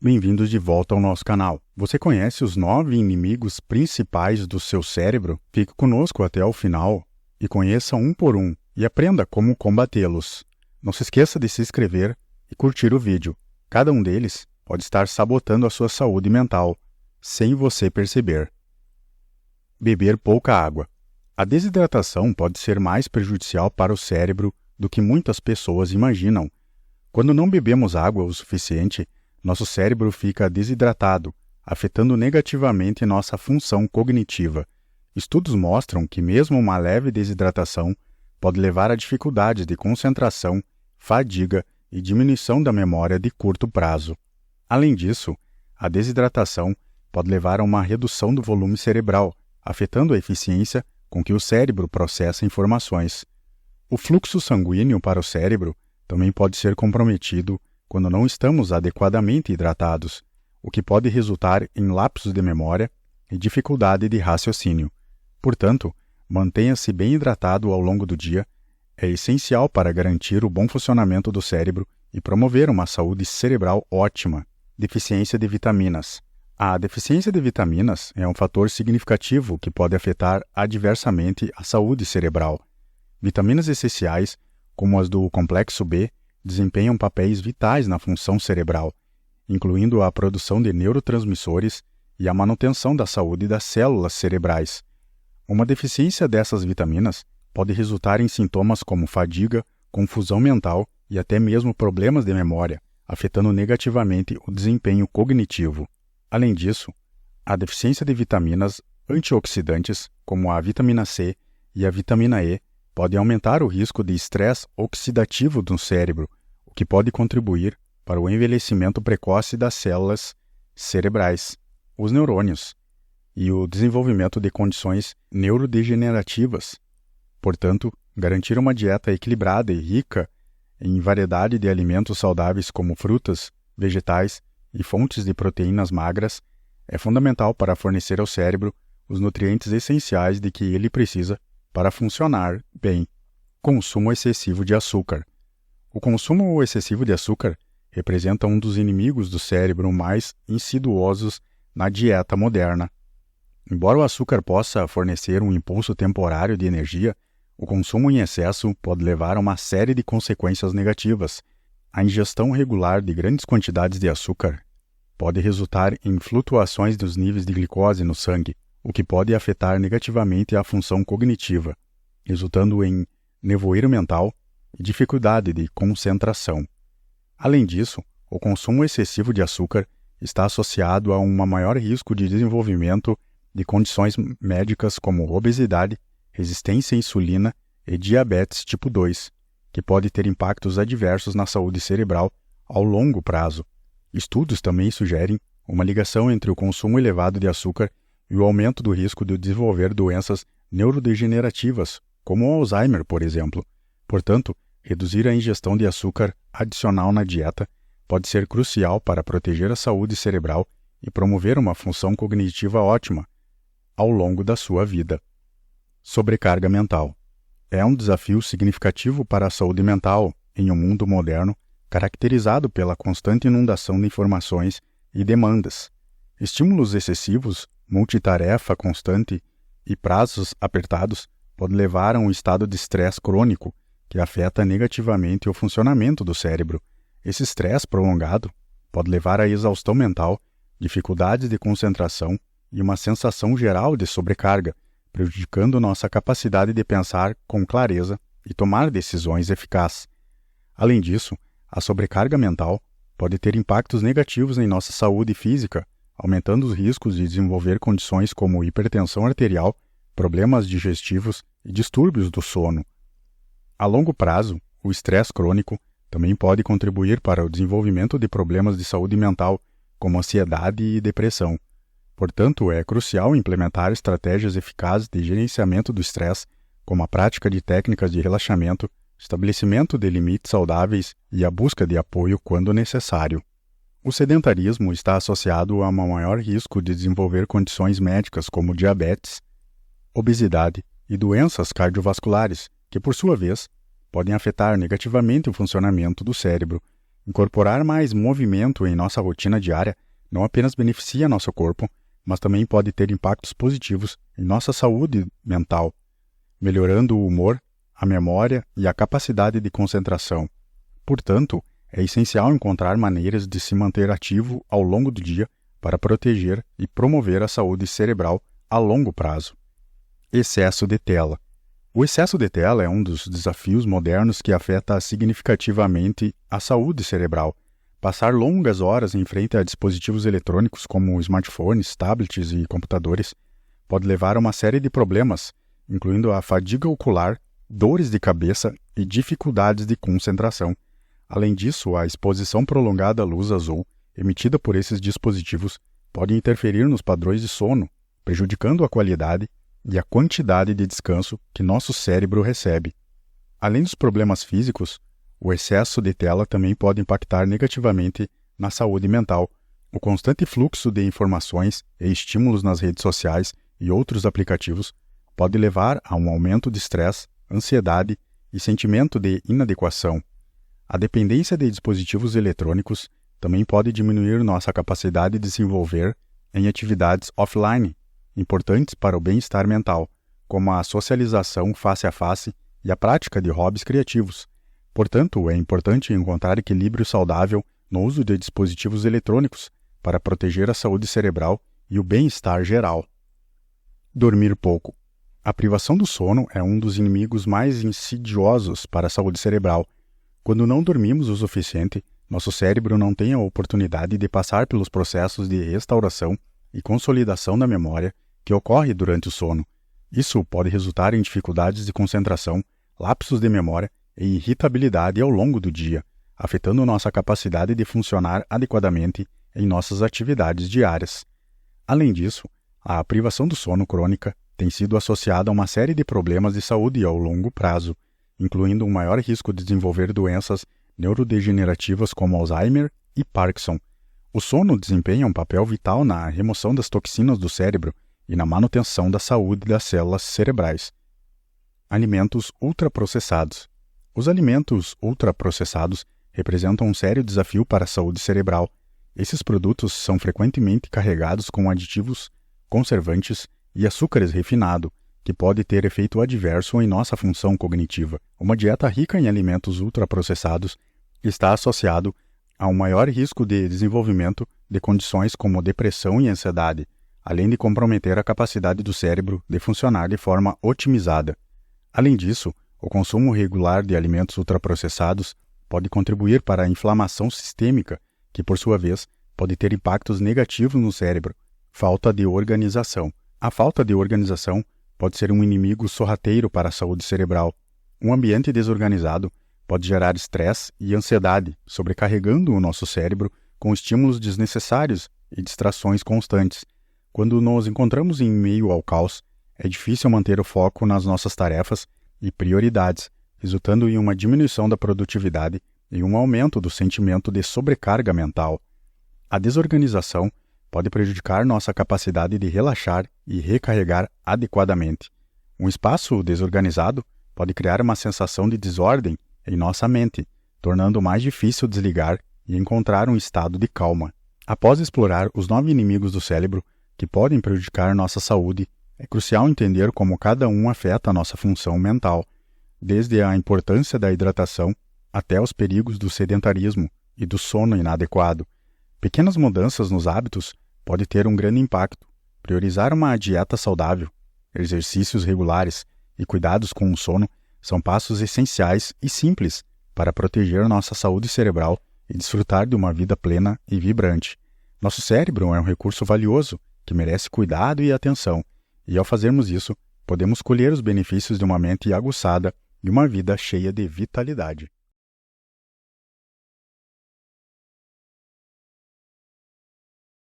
Bem-vindos de volta ao nosso canal. Você conhece os 9 inimigos principais do seu cérebro? Fique conosco até o final e conheça um por um e aprenda como combatê-los. Não se esqueça de se inscrever e curtir o vídeo. Cada um deles pode estar sabotando a sua saúde mental, sem você perceber. Beber pouca água. A desidratação pode ser mais prejudicial para o cérebro do que muitas pessoas imaginam. Quando não bebemos água o suficiente, nosso cérebro fica desidratado, afetando negativamente nossa função cognitiva. Estudos mostram que mesmo uma leve desidratação pode levar a dificuldades de concentração, fadiga e diminuição da memória de curto prazo. Além disso, a desidratação pode levar a uma redução do volume cerebral, afetando a eficiência com que o cérebro processa informações. O fluxo sanguíneo para o cérebro também pode ser comprometido quando não estamos adequadamente hidratados, o que pode resultar em lapsos de memória e dificuldade de raciocínio. Portanto, mantenha-se bem hidratado ao longo do dia. É essencial para garantir o bom funcionamento do cérebro e promover uma saúde cerebral ótima. Deficiência de vitaminas. A deficiência de vitaminas é um fator significativo que pode afetar adversamente a saúde cerebral. Vitaminas essenciais, como as do complexo B, desempenham papéis vitais na função cerebral, incluindo a produção de neurotransmissores e a manutenção da saúde das células cerebrais. Uma deficiência dessas vitaminas pode resultar em sintomas como fadiga, confusão mental e até mesmo problemas de memória, afetando negativamente o desempenho cognitivo. Além disso, a deficiência de vitaminas antioxidantes, como a vitamina C e a vitamina E, pode aumentar o risco de estresse oxidativo do cérebro, o que pode contribuir para o envelhecimento precoce das células cerebrais, os neurônios, e o desenvolvimento de condições neurodegenerativas. Portanto, garantir uma dieta equilibrada e rica em variedade de alimentos saudáveis como frutas, vegetais e fontes de proteínas magras é fundamental para fornecer ao cérebro os nutrientes essenciais de que ele precisa para funcionar bem. Consumo excessivo de açúcar. O consumo excessivo de açúcar representa um dos inimigos do cérebro mais insidiosos na dieta moderna. Embora o açúcar possa fornecer um impulso temporário de energia, o consumo em excesso pode levar a uma série de consequências negativas. A ingestão regular de grandes quantidades de açúcar pode resultar em flutuações dos níveis de glicose no sangue, o que pode afetar negativamente a função cognitiva, resultando em nevoeiro mental e dificuldade de concentração. Além disso, o consumo excessivo de açúcar está associado a um maior risco de desenvolvimento de condições médicas como obesidade, resistência à insulina e diabetes tipo 2, que pode ter impactos adversos na saúde cerebral ao longo prazo. Estudos também sugerem uma ligação entre o consumo elevado de açúcar e o aumento do risco de desenvolver doenças neurodegenerativas, como o Alzheimer, por exemplo. Portanto, reduzir a ingestão de açúcar adicional na dieta pode ser crucial para proteger a saúde cerebral e promover uma função cognitiva ótima ao longo da sua vida. Sobrecarga mental. É um desafio significativo para a saúde mental em um mundo moderno caracterizado pela constante inundação de informações e demandas. Estímulos excessivos, multitarefa constante e prazos apertados podem levar a um estado de estresse crônico que afeta negativamente o funcionamento do cérebro. Esse estresse prolongado pode levar à exaustão mental, dificuldades de concentração e uma sensação geral de sobrecarga, prejudicando nossa capacidade de pensar com clareza e tomar decisões eficazes. Além disso, a sobrecarga mental pode ter impactos negativos em nossa saúde física, aumentando os riscos de desenvolver condições como hipertensão arterial, problemas digestivos e distúrbios do sono. A longo prazo, o estresse crônico também pode contribuir para o desenvolvimento de problemas de saúde mental, como ansiedade e depressão. Portanto, é crucial implementar estratégias eficazes de gerenciamento do estresse, como a prática de técnicas de relaxamento, estabelecimento de limites saudáveis e a busca de apoio quando necessário. O sedentarismo está associado a um maior risco de desenvolver condições médicas como diabetes, obesidade e doenças cardiovasculares, que, por sua vez, podem afetar negativamente o funcionamento do cérebro. Incorporar mais movimento em nossa rotina diária não apenas beneficia nosso corpo, mas também pode ter impactos positivos em nossa saúde mental, melhorando o humor, a memória e a capacidade de concentração. Portanto, é essencial encontrar maneiras de se manter ativo ao longo do dia para proteger e promover a saúde cerebral a longo prazo. Excesso de tela. O excesso de tela é um dos desafios modernos que afeta significativamente a saúde cerebral. Passar longas horas em frente a dispositivos eletrônicos como smartphones, tablets e computadores pode levar a uma série de problemas, incluindo a fadiga ocular, dores de cabeça e dificuldades de concentração. Além disso, a exposição prolongada à luz azul emitida por esses dispositivos pode interferir nos padrões de sono, prejudicando a qualidade e a quantidade de descanso que nosso cérebro recebe. Além dos problemas físicos, o excesso de tela também pode impactar negativamente na saúde mental. O constante fluxo de informações e estímulos nas redes sociais e outros aplicativos pode levar a um aumento de estresse, ansiedade e sentimento de inadequação. A dependência de dispositivos eletrônicos também pode diminuir nossa capacidade de se envolver em atividades offline, importantes para o bem-estar mental, como a socialização face a face e a prática de hobbies criativos. Portanto, é importante encontrar equilíbrio saudável no uso de dispositivos eletrônicos para proteger a saúde cerebral e o bem-estar geral. Dormir pouco. A privação do sono é um dos inimigos mais insidiosos para a saúde cerebral. Quando não dormimos o suficiente, nosso cérebro não tem a oportunidade de passar pelos processos de restauração e consolidação da memória que ocorre durante o sono. Isso pode resultar em dificuldades de concentração, lapsos de memória e irritabilidade ao longo do dia, afetando nossa capacidade de funcionar adequadamente em nossas atividades diárias. Além disso, a privação do sono crônica tem sido associada a uma série de problemas de saúde ao longo prazo, incluindo um maior risco de desenvolver doenças neurodegenerativas como Alzheimer e Parkinson. O sono desempenha um papel vital na remoção das toxinas do cérebro e na manutenção da saúde das células cerebrais. Alimentos ultraprocessados. Os alimentos ultraprocessados representam um sério desafio para a saúde cerebral. Esses produtos são frequentemente carregados com aditivos, conservantes e açúcares refinados, que pode ter efeito adverso em nossa função cognitiva. Uma dieta rica em alimentos ultraprocessados está associado a um maior risco de desenvolvimento de condições como depressão e ansiedade, além de comprometer a capacidade do cérebro de funcionar de forma otimizada. Além disso, o consumo regular de alimentos ultraprocessados pode contribuir para a inflamação sistêmica, que, por sua vez, pode ter impactos negativos no cérebro. Falta de organização. A falta de organização pode ser um inimigo sorrateiro para a saúde cerebral. Um ambiente desorganizado pode gerar estresse e ansiedade, sobrecarregando o nosso cérebro com estímulos desnecessários e distrações constantes. Quando nos encontramos em meio ao caos, é difícil manter o foco nas nossas tarefas e prioridades, resultando em uma diminuição da produtividade e um aumento do sentimento de sobrecarga mental. A desorganização pode prejudicar nossa capacidade de relaxar e recarregar adequadamente. Um espaço desorganizado pode criar uma sensação de desordem em nossa mente, tornando mais difícil desligar e encontrar um estado de calma. Após explorar os 9 inimigos do cérebro que podem prejudicar nossa saúde, é crucial entender como cada um afeta a nossa função mental, desde a importância da hidratação até os perigos do sedentarismo e do sono inadequado. Pequenas mudanças nos hábitos podem ter um grande impacto. Priorizar uma dieta saudável, exercícios regulares e cuidados com o sono são passos essenciais e simples para proteger nossa saúde cerebral e desfrutar de uma vida plena e vibrante. Nosso cérebro é um recurso valioso que merece cuidado e atenção, e ao fazermos isso, podemos colher os benefícios de uma mente aguçada e uma vida cheia de vitalidade.